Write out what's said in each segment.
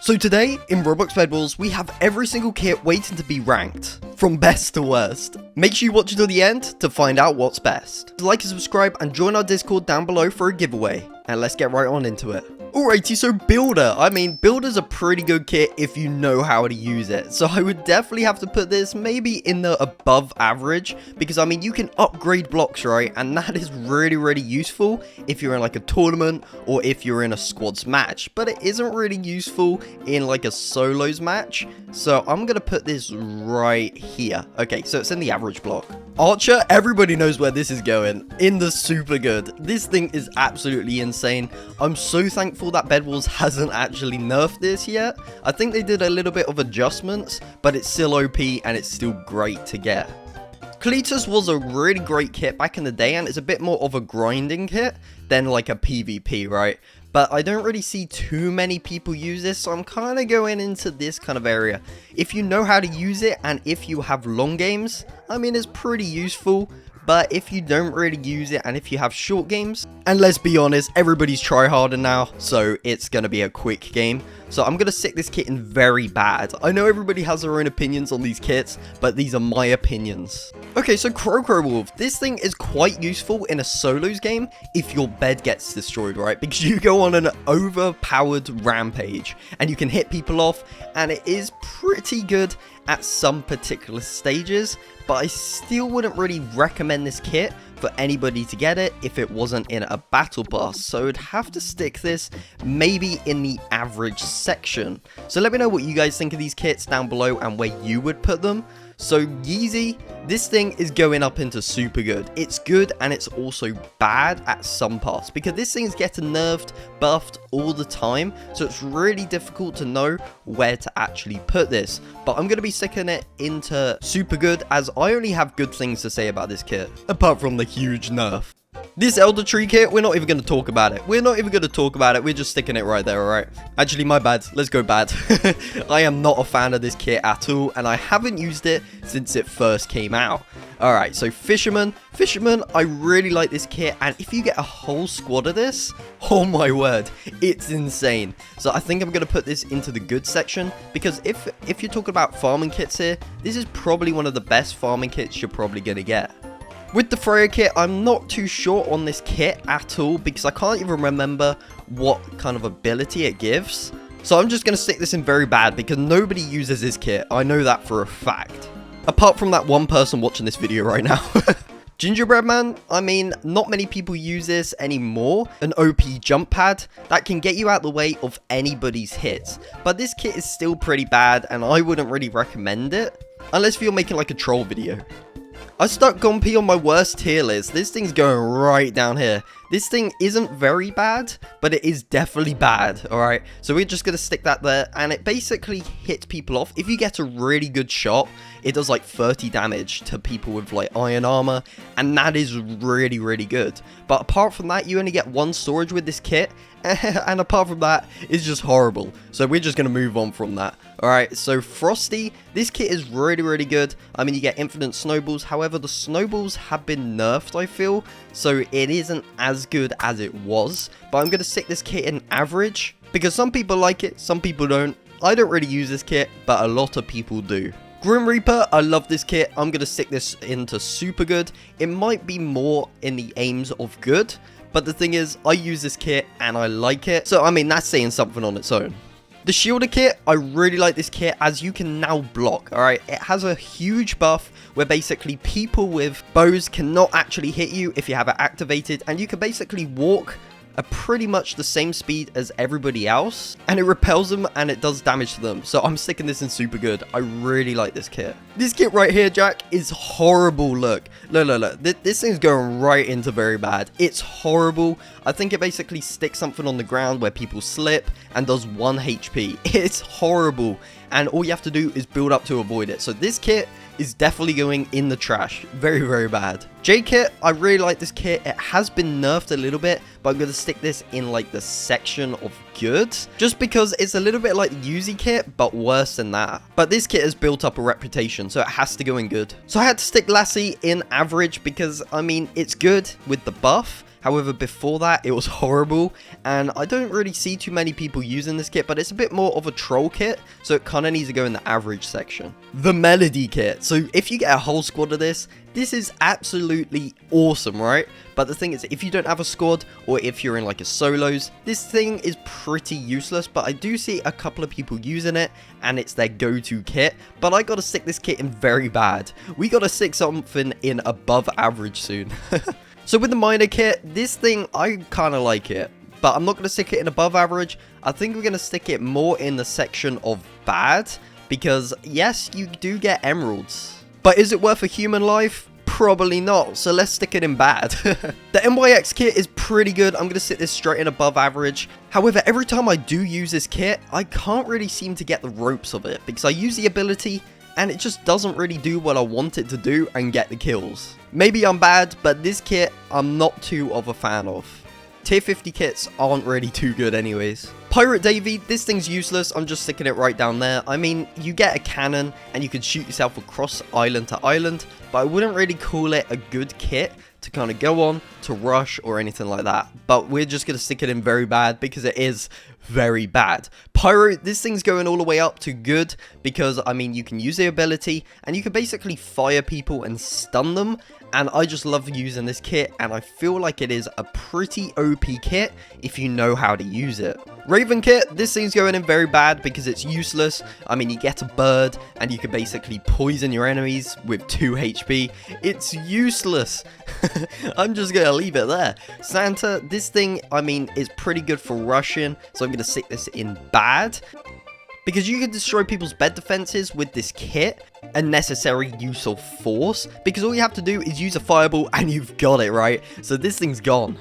So today, in Roblox Bedwars, we have every single kit waiting to be ranked, from best to worst. Make sure you watch until the end to find out what's best. Like and subscribe and join our Discord down below for a giveaway. And let's get right on into it. Alrighty, so Builder. Builder's a pretty good kit if you know how to use it. So I would definitely have to put this maybe in the above average, because you can upgrade blocks, right? And that is really useful if you're in like a tournament or if you're in a squads match, but it isn't really useful in like a solos match. So I'm gonna put this right here. Okay, so it's in the average block. Archer, everybody knows where this is going, in the super good. This thing is absolutely insane. I'm so thankful that Bedwars hasn't actually nerfed this yet. I think they did a little bit of adjustments, but it's still OP and it's still great to get. Cletus was a really great kit back in the day, and it's a bit more of a grinding kit than like a PvP, right? But I don't really see too many people use this, so I'm kind of going into this kind of area. If you know how to use it, and if you have long games, it's pretty useful. But if you don't really use it, and if you have short games, and let's be honest, everybody's tryharding now, so it's going to be a quick game. So I'm going to stick this kit in very bad. I know everybody has their own opinions on these kits, but these are my opinions. Okay, so Crow Wolf. This thing is quite useful in a solos game if your bed gets destroyed, right? Because you go on an overpowered rampage, and you can hit people off, and it is pretty good at some particular stages, but I still wouldn't really recommend this kit for anybody to get it if it wasn't in a battle pass. So I'd have to stick this maybe in the average section. So let me know what you guys think of these kits down below and where you would put them. So Yeezy, this thing is going up into super good. It's good and it's also bad at some parts, because this thing is getting nerfed, buffed all the time. So it's really difficult to know where to actually put this. But I'm going to be sticking it into super good, as I only have good things to say about this kit, apart from the huge nerf. This Elder Tree kit, we're not even going to talk about it. We're just sticking it right there, alright? Actually, my bad. Let's go bad. I am not a fan of this kit at all, and I haven't used it since it first came out. Alright, so Fisherman, I really like this kit, and if you get a whole squad of this, oh my word, it's insane. So I think I'm going to put this into the good section, because if you're talking about farming kits here, this is probably one of the best farming kits you're probably going to get. With the Freya kit, I'm not too sure on this kit at all, because I can't even remember what kind of ability it gives. So I'm just going to stick this in very bad, because nobody uses this kit. I know that for a fact. Apart from that one person watching this video right now. Gingerbread Man, not many people use this anymore. An OP jump pad that can get you out the way of anybody's hits. But this kit is still pretty bad, and I wouldn't really recommend it, unless you're making like a troll video. I stuck Gompy on my worst tier list. This thing's going right down here. This thing isn't very bad, but it is definitely bad, alright? So we're just going to stick that there, and it basically hits people off. If you get a really good shot, it does like 30 damage to people with like iron armor, and that is really good. But apart from that, you only get one storage with this kit, and apart from that, it's just horrible. So we're just going to move on from that. Alright, so Frosty, this kit is really good. You get infinite snowballs. However, the snowballs have been nerfed, I feel. So it isn't as good as it was. But I'm going to stick this kit in average, because some people like it, some people don't. I don't really use this kit, but a lot of people do. Grim Reaper, I love this kit. I'm going to stick this into super good. It might be more in the aims of good, but the thing is, I use this kit and I like it. So, that's saying something on its own. The Shielder kit, I really like this kit, as you can now block, alright? It has a huge buff where basically people with bows cannot actually hit you if you have it activated, and you can basically walk at pretty much the same speed as everybody else, and it repels them and it does damage to them. So I'm sticking this in super good. I really like this kit. This kit right here, Jack, is horrible. Look. This thing's going right into very bad. It's horrible. I think it basically sticks something on the ground where people slip and does 1 HP. It's horrible, and all you have to do is build up to avoid it. So this kit is definitely going in the trash. Very bad. J-Kit, I really like this kit. It has been nerfed a little bit, but I'm going to stick this in like the section of good, just because it's a little bit like the Uzi kit, but worse than that. But this kit has built up a reputation, so it has to go in good. So I had to stick Lassie in average, because it's good with the buff. However, before that, it was horrible, and I don't really see too many people using this kit, but it's a bit more of a troll kit, so it kind of needs to go in the average section. The Melody kit. So if you get a whole squad of this is absolutely awesome, right? But the thing is, if you don't have a squad, or if you're in like a solos, this thing is pretty useless, but I do see a couple of people using it, and it's their go-to kit, but I gotta stick this kit in very bad. We gotta stick something in above average soon. So with the miner kit, this thing, I kind of like it, but I'm not going to stick it in above average. I think we're going to stick it more in the section of bad, because yes, you do get emeralds. But is it worth a human life? Probably not, so let's stick it in bad. The MYX kit is pretty good. I'm going to sit this straight in above average. However, every time I do use this kit, I can't really seem to get the ropes of it, because I use the ability, and it just doesn't really do what I want it to do and get the kills. Maybe I'm bad, but this kit I'm not too of a fan of. Tier 50 kits aren't really too good anyways. Pirate Davy, this thing's useless. I'm just sticking it right down there. I mean, you get a cannon and you can shoot yourself across island to island, but I wouldn't really call it a good kit to kind of go on to rush or anything like that. But we're just going to stick it in very bad because it is very bad. Pyro, this thing's going all the way up to good because, I mean, you can use the ability and you can basically fire people and stun them. And I just love using this kit, and I feel like it is a pretty OP kit if you know how to use it. Raven kit, this thing's going in very bad because it's useless. I mean, you get a bird and you can basically poison your enemies with 2 HP. It's useless. I'm just going to leave it there. Santa, this thing, I mean, is pretty good for rushing, so I'm going to stick this in bad. Because you can destroy people's bed defenses with this kit, unnecessary use of force, because all you have to do is use a fireball and you've got it, right? So this thing's gone.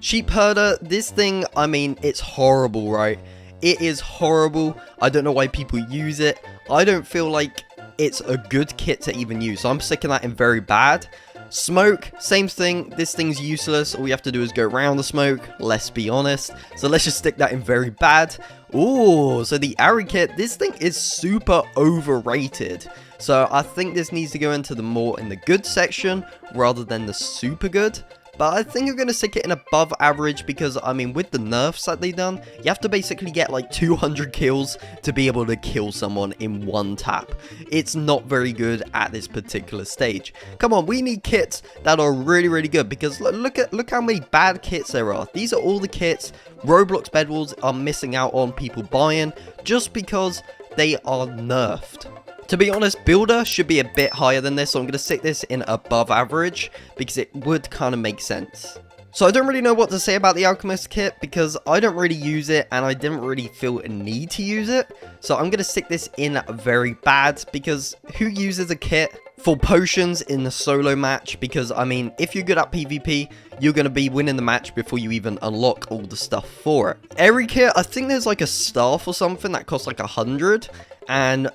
Sheep Herder, this thing, I mean, it's horrible, right? It is horrible. I don't know why people use it. I don't feel like it's a good kit to even use, so I'm sticking that in very bad. Smoke, same thing. This thing's useless. All we have to do is go around the smoke, let's be honest. So let's just stick that in very bad. Ooh, so the Ari kit, this thing is super overrated. So I think this needs to go into the more in the good section rather than the super good. But I think I'm going to stick it in above average because, I mean, with the nerfs that they've done, you have to basically get like 200 kills to be able to kill someone in one tap. It's not very good at this particular stage. Come on, we need kits that are really, really good because look how many bad kits there are. These are all the kits Roblox Bedwars are missing out on people buying just because they are nerfed. To be honest, Builder should be a bit higher than this, so I'm going to stick this in above average, because it would kind of make sense. So I don't really know what to say about the Alchemist kit, because I don't really use it, and I didn't really feel a need to use it. So I'm going to stick this in very bad, because who uses a kit for potions in the solo match? Because, I mean, if you're good at PvP, you're going to be winning the match before you even unlock all the stuff for it. Every kit, I think there's like a staff or something that costs like 100, and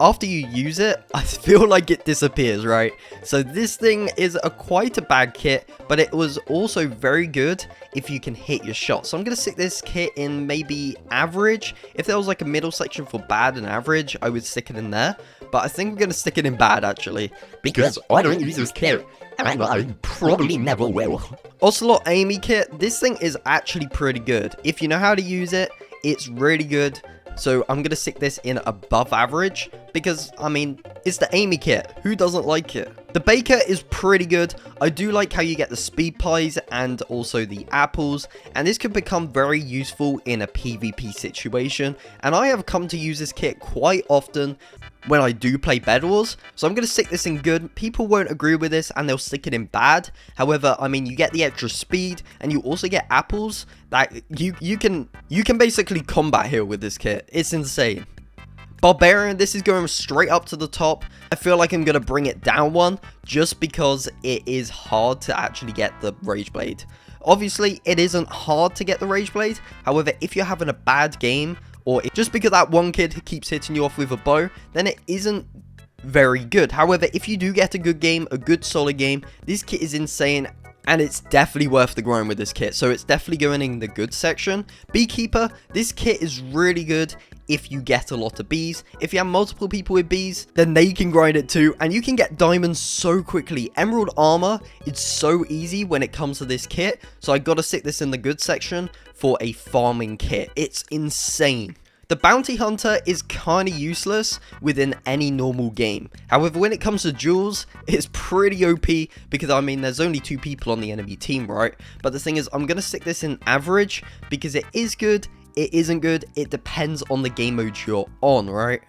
after you use it, I feel like it disappears, right? So this thing is quite a bad kit, but it was also very good if you can hit your shot. So I'm going to stick this kit in maybe average. If there was like a middle section for bad and average, I would stick it in there. But I think I'm going to stick it in bad, actually. Because I don't use this kit, and I probably never will. Ocelot Amy kit, this thing is actually pretty good. If you know how to use it, it's really good. So I'm going to stick this in above average because, I mean, it's the Amy kit. Who doesn't like it? The Baker is pretty good. I do like how you get the speed pies and also the apples. And this could become very useful in a PvP situation. And I have come to use this kit quite often when I do play Bed Wars. So I'm going to stick this in good. People won't agree with this and they'll stick it in bad. However, I mean, you get the extra speed and you also get apples that you can basically combat heal with this kit. It's insane. Barbarian, this is going straight up to the top. I feel like I'm going to bring it down one just because it is hard to actually get the Rage Blade. Obviously, it isn't hard to get the Rage Blade. However, if you're having a bad game, or just because that one kid keeps hitting you off with a bow, then it isn't very good. However, if you do get a good game, a good solid game, this kit is insane. And it's definitely worth the grind with this kit. So it's definitely going in the good section. Beekeeper, this kit is really good if you get a lot of bees. If you have multiple people with bees, then they can grind it too, and you can get diamonds so quickly. Emerald armor, it's so easy when it comes to this kit, so I gotta stick this in the good section for a farming kit. It's insane. The bounty hunter is kinda useless within any normal game. However, when it comes to jewels, it's pretty OP because I mean there's only 2 people on the enemy team, right? But the thing is, I'm gonna stick this in average because it is good, it isn't good, it depends on the game mode you're on, right?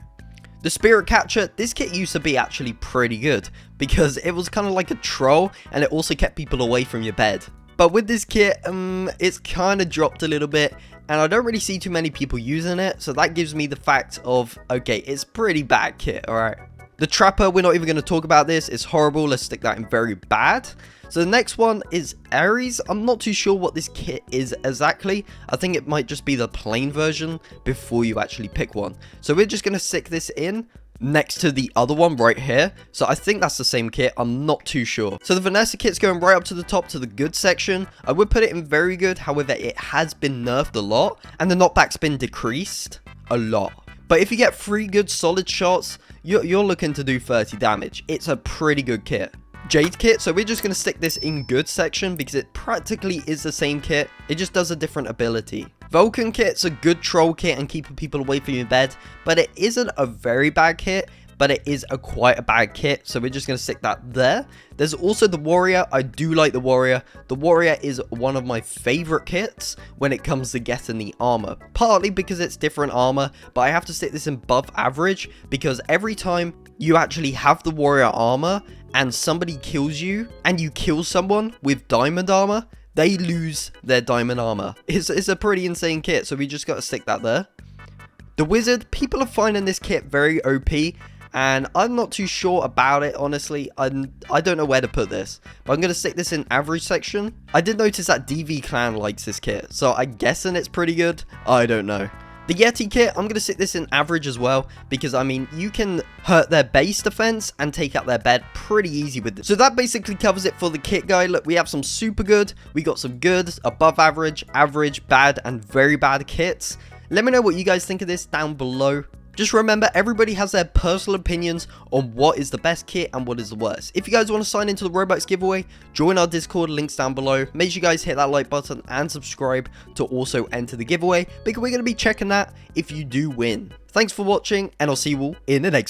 The spirit catcher, this kit used to be actually pretty good because it was kind of like a troll and it also kept people away from your bed. But with this kit, it's kind of dropped a little bit, and I don't really see too many people using it, so that gives me the fact of, okay, it's pretty bad kit, alright? The trapper, we're not even going to talk about this, it's horrible, let's stick that in very bad. So the next one is Ares. I'm not too sure what this kit is exactly. I think it might just be the plain version before you actually pick one. So we're just going to stick this in next to the other one right here. So I think that's the same kit, I'm not too sure. So the Vanessa kit's going right up to the top to the good section. I would put it in very good, however it has been nerfed a lot and the knockback's been decreased a lot. But if you get 3 good solid shots, you're looking to do 30 damage. It's a pretty good kit. Jade kit, so we're just going to stick this in good section because it practically is the same kit, it just does a different ability. Vulcan kit's a good troll kit and keeping people away from your bed, but it isn't a very bad kit, but it is quite a bad kit, so we're just going to stick that there. There's also the warrior. I do like the warrior. The warrior is one of my favorite kits when it comes to getting the armor, partly because it's different armor, but I have to stick this in above average because every time you actually have the warrior armor and somebody kills you and you kill someone with diamond armor, they lose their diamond armor. It's a pretty insane kit, so we just got to stick that there. The wizard, people are finding this kit very OP, and I'm not too sure about it, honestly. I don't know where to put this, but I'm going to stick this in average section. I did notice that DV Clan likes this kit, so I'm guessing it's pretty good. I don't know. The Yeti kit, I'm going to stick this in average as well, because I mean, you can hurt their base defense and take out their bed pretty easy with this. So that basically covers it for the kit guide. Look, we have some super good, we got some good, above average, average, bad, and very bad kits. Let me know what you guys think of this down below. Just remember, everybody has their personal opinions on what is the best kit and what is the worst. If you guys want to sign into the Robux giveaway, join our Discord, links down below. Make sure you guys hit that like button and subscribe to also enter the giveaway, because we're going to be checking that if you do win. Thanks for watching, and I'll see you all in the next one.